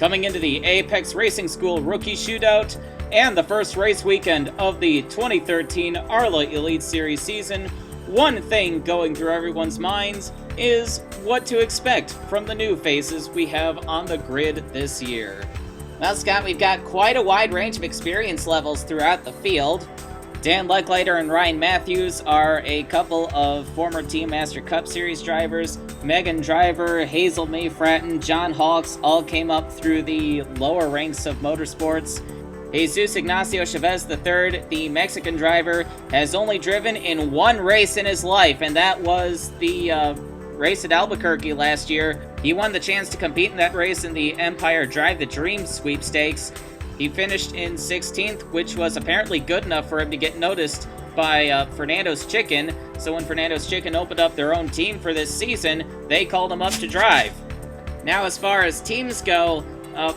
Coming into the Apex Racing School Rookie Shootout and the first race weekend of the 2013 ARLA Elite Series season, one thing going through everyone's minds is what to expect from the new faces we have on the grid this year. Well, Scott, we've got quite a wide range of experience levels throughout the field. Dan Lecklater and Ryan Matthews are a couple of former Team Master Cup Series drivers. Megan Driver, Hazel May Fratton, John Hawks all came up through the lower ranks of motorsports. Jesus Ignacio Chavez III, the Mexican driver, has only driven in one race in his life, and that was the race at Albuquerque last year. He won the chance to compete in that race in the Empire Drive the Dream sweepstakes. He finished in 16th, which was apparently good enough for him to get noticed by Fernando's Chicken. So when Fernando's Chicken opened up their own team for this season, they called him up to drive. Now, as far as teams go,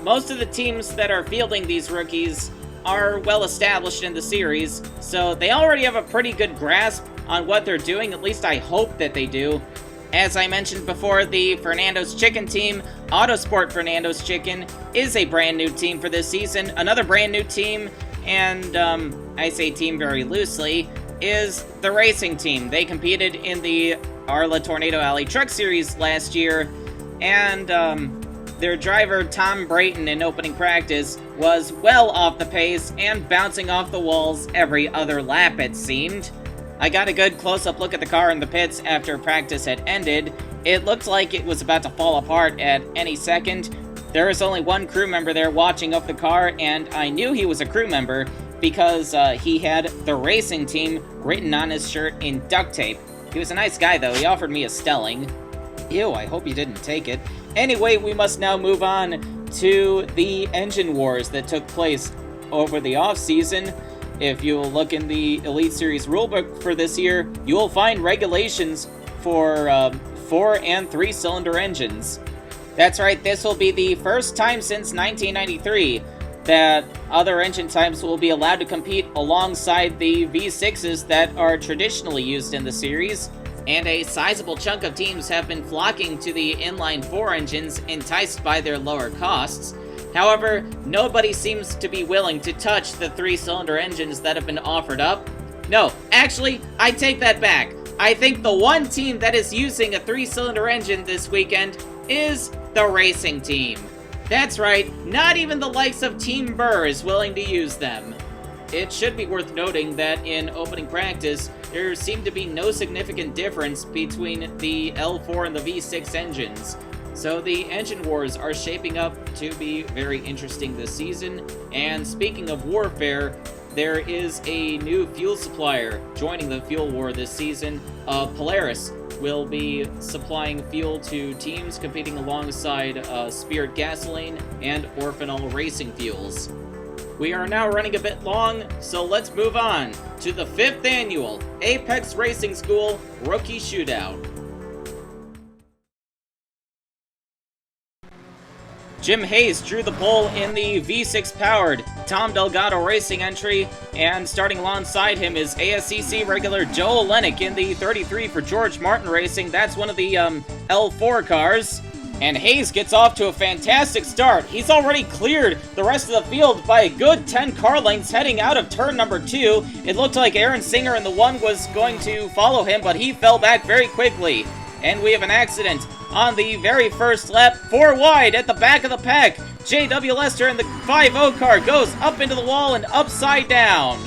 most of the teams that are fielding these rookies are well established in the series, so they already have a pretty good grasp on what they're doing. At least I hope that they do. As I mentioned before, the Fernando's Chicken team, Autosport Fernando's Chicken, is a brand new team for this season. Another brand new team, and I say team very loosely, is the racing team. They competed in the ARLA Tornado Alley Truck Series last year, and their driver, Tom Brayton, in opening practice, was well off the pace and bouncing off the walls every other lap, it seemed. I got a good close-up look at the car in the pits after practice had ended. It looked like it was about to fall apart at any second. There was only one crew member there watching up the car, and I knew he was a crew member because he had the racing team written on his shirt in duct tape. He was a nice guy, though. He offered me a Stelling. Ew, I hope you didn't take it. Anyway, we must now move on to the engine wars that took place over the off-season. If you look in the Elite Series rulebook for this year, you will find regulations for 4 and 3 cylinder engines. That's right, this will be the first time since 1993 that other engine types will be allowed to compete alongside the V6s that are traditionally used in the series. And a sizable chunk of teams have been flocking to the inline 4 engines, enticed by their lower costs. However, nobody seems to be willing to touch the 3-cylinder engines that have been offered up. No, actually, I take that back. I think the one team that is using a 3-cylinder engine this weekend is the racing team. That's right, not even the likes of Team Burr is willing to use them. It should be worth noting that in opening practice, there seemed to be no significant difference between the L4 and the V6 engines. So the engine wars are shaping up to be very interesting this season. And speaking of warfare, there is a new fuel supplier joining the fuel war this season. Polaris will be supplying fuel to teams competing alongside Spirit Gasoline and Orphanol Racing Fuels. We are now running a bit long, so let's move on to the 5th annual Apex Racing School Rookie Shootout. Jim Hayes drew the pole in the V6-powered Tom Delgado Racing entry, and starting alongside him is ASCC regular Joe Olenek in the 33 for George Martin Racing. That's one of the L4 cars. And Hayes gets off to a fantastic start. He's already cleared the rest of the field by a good 10 car lengths heading out of turn number 2. It looked like Aaron Singer in the 1 was going to follow him, but he fell back very quickly. And we have an accident on the very first lap, 4 wide at the back of the pack. J.W. Lester in the 5-0 car goes up into the wall and upside down.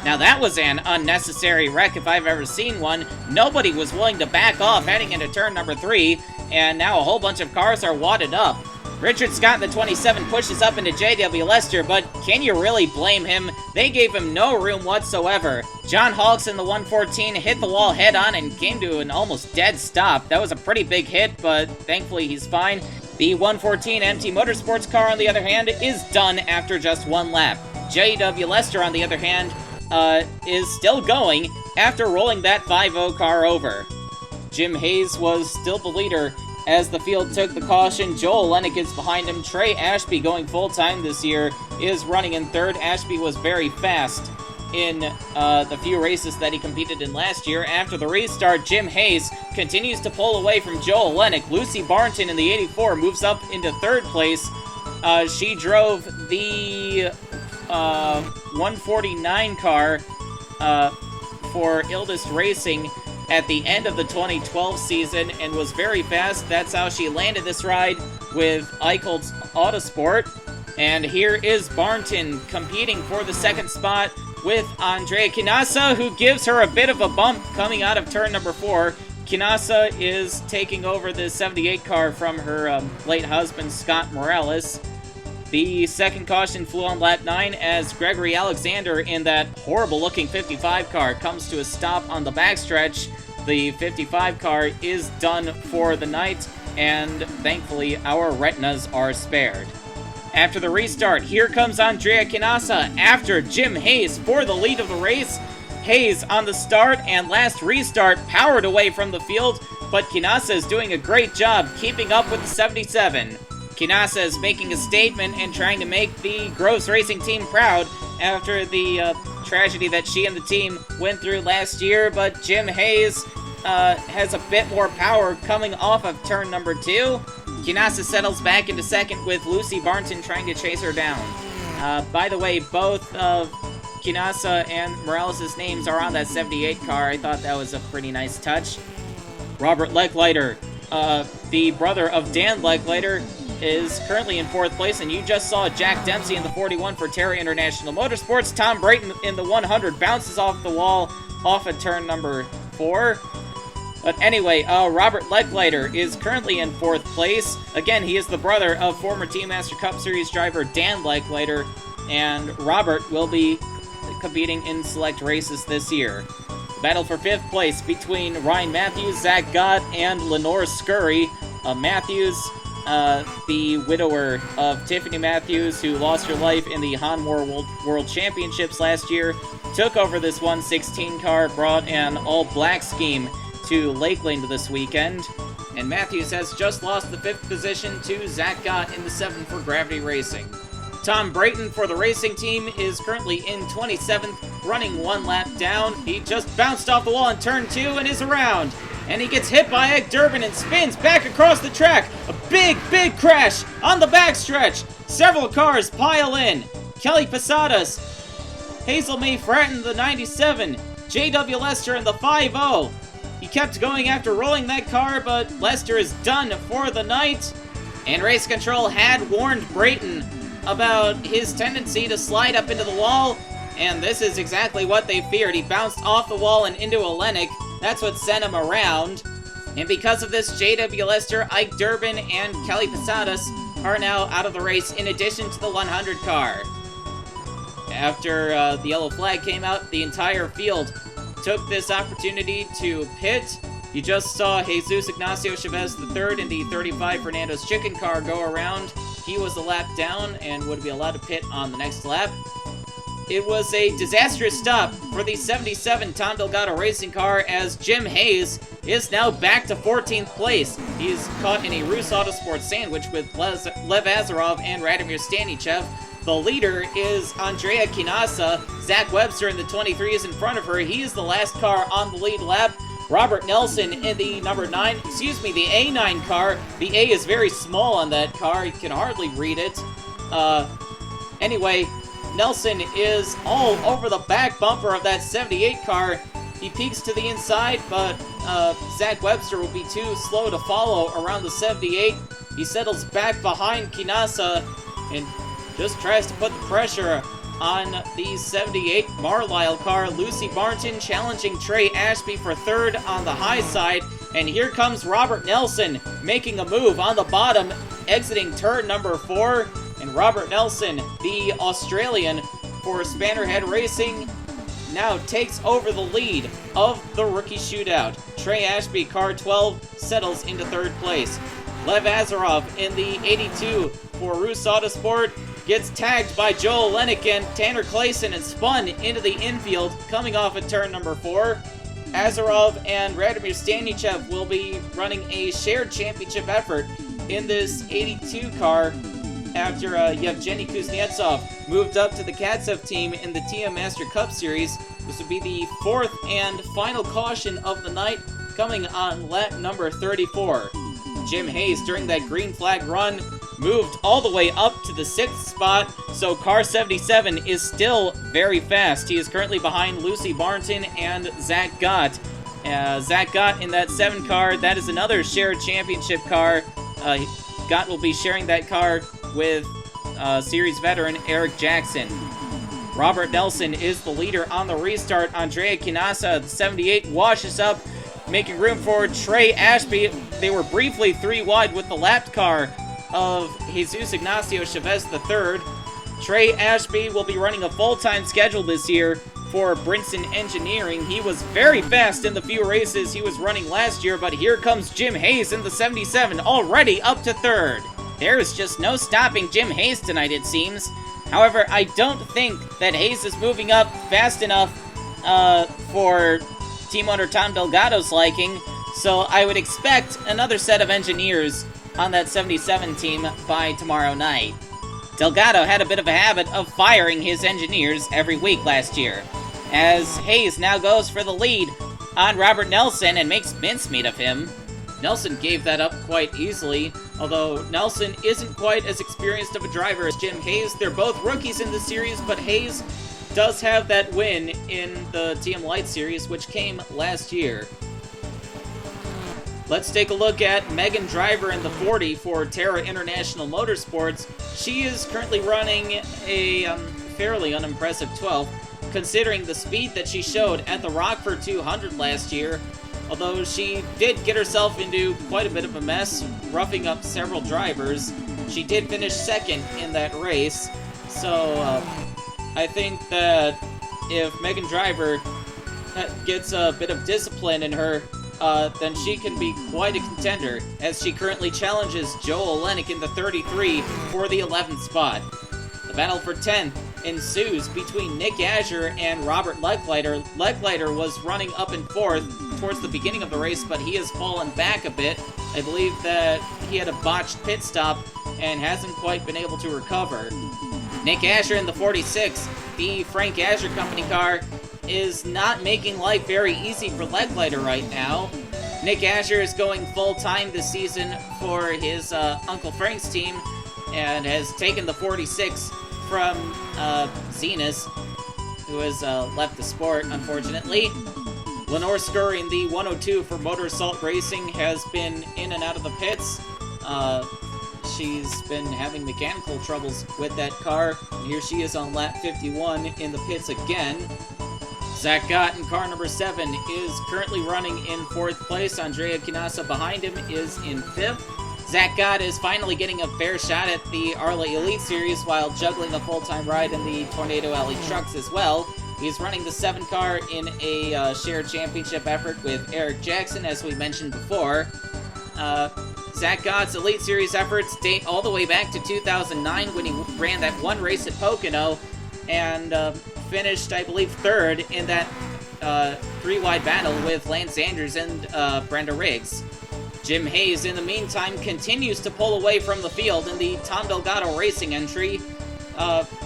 Now that was an unnecessary wreck if I've ever seen one. Nobody was willing to back off heading into turn number 3, and now a whole bunch of cars are wadded up. Richard Scott in the 27 pushes up into J.W. Lester, but can you really blame him? They gave him no room whatsoever. John Hawks in the 114 hit the wall head-on and came to an almost dead stop. That was a pretty big hit, but thankfully he's fine. The 114 MT Motorsports car, on the other hand, is done after just 1 lap. J.W. Lester, on the other hand, is still going after rolling that 5-0 car over. Jim Hayes was still the leader as the field took the caution. Joel Olenek is behind him. Trey Ashby, going full-time this year, is running in 3rd. Ashby was very fast in the few races that he competed in last year. After the restart, Jim Hayes continues to pull away from Joel Olenek. Lucy Barnton in the 84 moves up into 3rd place. She drove the 149 car for Ildist Racing at the end of the 2012 season and was very fast. That's how she landed this ride with Eichelt's Autosport. And here is Barnton competing for the second spot with Andrea Kinassa, who gives her a bit of a bump coming out of turn number 4. Kinassa is taking over the 78 car from her late husband, Scott Morales. The second caution flew on lap 9 as Gregory Alexander in that horrible-looking 55 car comes to a stop on the backstretch. The 55 car is done for the night, and thankfully our retinas are spared. After the restart, here comes Andrea Kinassa after Jim Hayes for the lead of the race. Hayes on the start and last restart powered away from the field, but Kinassa is doing a great job keeping up with the 77. Kinassa is making a statement and trying to make the Groves Racing team proud after the tragedy that she and the team went through last year, but Jim Hayes has a bit more power coming off of turn number 2. Kinassa settles back into second with Lucy Barnton trying to chase her down. By the way, both of Kinassa and Morales' names are on that 78 car. I thought that was a pretty nice touch. Robert Lechleiter, the brother of Dan Lechleiter, is currently in 4th place, and you just saw Jack Dempsey in the 41 for Terry International Motorsports. Tom Brayton in the 100 bounces off the wall off of turn number 4. But anyway, Robert Lechleiter is currently in 4th place. Again, he is the brother of former Team Master Cup Series driver Dan Lechleiter, and Robert will be competing in select races this year. The battle for 5th place between Ryan Matthews, Zach Gott, and Lenore Scurry. Matthews, the widower of Tiffany Matthews, who lost her life in the Hanmore World Championships last year, took over this 116 car, brought an all-black scheme to Lakeland this weekend, and Matthews has just lost the 5th position to Zach Gott in the 7 for Gravity Racing. Tom Brayton for the racing team is currently in 27th, running 1 lap down. He just bounced off the wall in turn 2 and is around, and he gets hit by Ed Durbin and spins back across the track. A big crash on the backstretch. Several cars pile in. Kelly Posadas, Hazel May Fratton the 97, J.W. Lester in the 5-0. He kept going after rolling that car, but Lester is done for the night. And Race Control had warned Brayton about his tendency to slide up into the wall, and this is exactly what they feared. He bounced off the wall and into a Lennox. That's what sent him around. And because of this, J.W. Lester, Ike Durbin, and Kelly Posadas are now out of the race, in addition to the 100 car. After the yellow flag came out, the entire field took this opportunity to pit. You just saw Jesus Ignacio Chavez III in the 35 Fernando's Chicken car go around. He was a lap down and would be allowed to pit on the next lap. It was a disastrous stop for the 77 Tom Delgado racing car, as Jim Hayes is now back to 14th place. He's caught in a Rus Autosport sandwich with Lev Azarov and Radomir Stanichev. The leader is Andrea Kinassa. Zach Webster in the 23 is in front of her. He is the last car on the lead lap. Robert Nelson in the the A9 car. The A is very small on that car. You can hardly read it. Anyway, Nelson is all over the back bumper of that 78 car. He peeks to the inside, but Zach Webster will be too slow to follow around the 78. He settles back behind Kinassa and just tries to put the pressure on the 78 Marlisle car. Lucy Barnton challenging Trey Ashby for third on the high side. And here comes Robert Nelson making a move on the bottom, exiting turn number 4. And Robert Nelson, the Australian for Spannerhead Racing, now takes over the lead of the rookie shootout. Trey Ashby, car 12, settles into third place. Lev Azarov in the 82 for Rus Autosport gets tagged by Joel Lennick and Tanner Clayson and spun into the infield, coming off at turn number 4. Azarov and Radomir Stanichev will be running a shared championship effort in this 82 car after Yevgeny Kuznetsov moved up to the Katsev team in the TM Master Cup Series. This would be the 4th and final caution of the night, coming on lap number 34. Jim Hayes, during that green flag run, moved all the way up to the 6th spot, so car 77 is still very fast. He is currently behind Lucy Barnton and Zach Gott. Zach Gott in that 7 car, that is another shared championship car. Gott will be sharing that car with series veteran Eric Jackson. Robert Nelson is the leader on the restart. Andrea Kinasa, the 78, washes up, making room for Trey Ashby. They were briefly 3 wide with the lapped car of Jesus Ignacio Chavez III. Trey Ashby will be running a full-time schedule this year for Brinson Engineering. He was very fast in the few races he was running last year, but here comes Jim Hayes in the 77, already up to 3rd. There's just no stopping Jim Hayes tonight, it seems. However, I don't think that Hayes is moving up fast enough for team owner Tom Delgado's liking, so I would expect another set of engineers on that 77 team by tomorrow night. Delgado had a bit of a habit of firing his engineers every week last year, as Hayes now goes for the lead on Robert Nelson and makes mincemeat of him. Nelson gave that up quite easily, although Nelson isn't quite as experienced of a driver as Jim Hayes. They're both rookies in the series, but Hayes does have that win in the TM Light Series, which came last year. Let's take a look at Megan Driver in the 40 for Terra International Motorsports. She is currently running a fairly unimpressive 12th, considering the speed that she showed at the Rockford 200 last year, although she did get herself into quite a bit of a mess, roughing up several drivers. She did finish 2nd in that race, so I think that if Megan Driver gets a bit of discipline in her, then she can be quite a contender, as she currently challenges Joe Olenek in the 33 for the 11th spot. The battle for 10th ensues between Nick Azure and Robert Leckleiter. Leckleiter was running up in 4th towards the beginning of the race, but he has fallen back a bit. I believe that he had a botched pit stop and hasn't quite been able to recover. Nick Azure in the 46, the Frank Azure Company car, is not making life very easy for Leckleiter right now. Nick Azure is going full-time this season for his Uncle Frank's team and has taken the 46 from Zenas, who has left the sport, unfortunately. Lenore Scurry in the 102 for Motor Assault Racing has been in and out of the pits. She's been having mechanical troubles with that car. And here she is on lap 51 in the pits again. Zach Gott in car number 7 is currently running in 4th place. Andrea Kinasa behind him is in 5th. Zach Gott is finally getting a fair shot at the ARLA Elite Series while juggling a full-time ride in the Tornado Alley trucks as well. He's running the 7 car in a shared championship effort with Eric Jackson, as we mentioned before. Zach Gott's Elite Series efforts date all the way back to 2009 when he ran that one race at Pocono and finished, I believe, 3rd in that 3-wide battle with Lance Andrews and Brenda Riggs. Jim Hayes, in the meantime, continues to pull away from the field in the Tom Delgado Racing entry.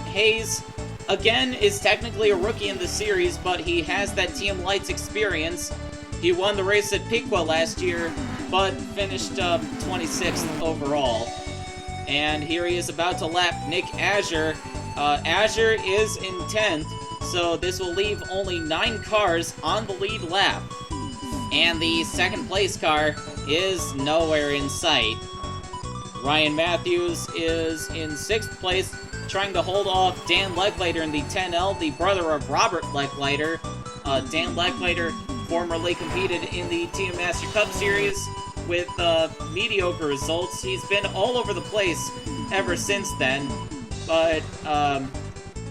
Hayes, again, is technically a rookie in the series, but he has that TM Lights experience. He won the race at Piqua last year, but finished 26th overall. And here he is about to lap Nick Azure. Azure is in 10th, so this will leave only 9 cars on the lead lap. And the 2nd place car is nowhere in sight. Ryan Matthews is in 6th place, trying to hold off Dan Leckleiter in the 10L, the brother of Robert Leckleiter. Dan Leckleiter formerly competed in the TM Master Cup Series with mediocre results. He's been all over the place ever since then, but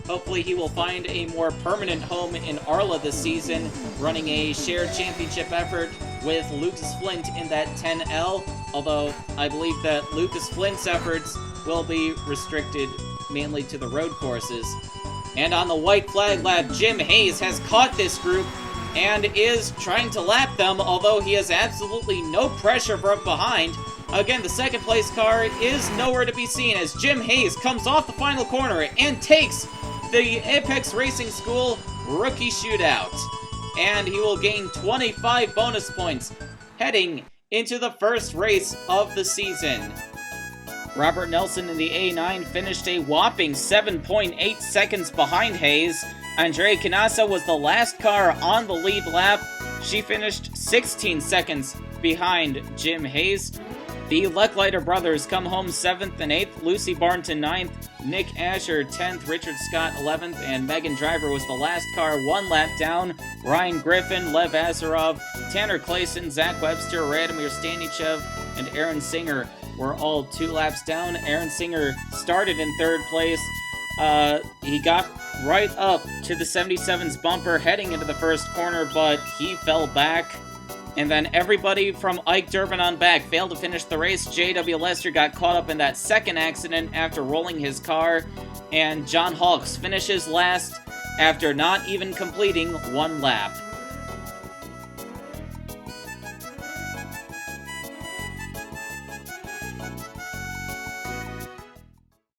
hopefully he will find a more permanent home in ARLA this season, running a shared championship effort with Lucas Flint in that 10L, although I believe that Lucas Flint's efforts will be restricted mainly to the road courses. And on the white flag lap, Jim Hayes has caught this group and is trying to lap them, although he has absolutely no pressure from behind. Again, the 2nd place car is nowhere to be seen as Jim Hayes comes off the final corner and takes the Apex Racing School Rookie Shootout. And he will gain 25 bonus points heading into the first race of the season. Robert Nelson in the A9 finished a whopping 7.8 seconds behind Hayes. Andrea Canassa was the last car on the lead lap. She finished 16 seconds behind Jim Hayes. The Lecklider brothers come home 7th and 8th. Lucy Barnton 9th, Nick Asher 10th, Richard Scott 11th, and Megan Driver was the last car one lap down. Ryan Griffin, Lev Azarov, Tanner Clayson, Zach Webster, Radomir Stanichev, and Aaron Singer were all 2 laps down. Aaron Singer started in 3rd place. He got right up to the 77's bumper heading into the first corner, but he fell back. And then everybody from Ike Durbin on back failed to finish the race. J.W. Lester got caught up in that second accident after rolling his car. And John Hawkes finishes last after not even completing 1 lap.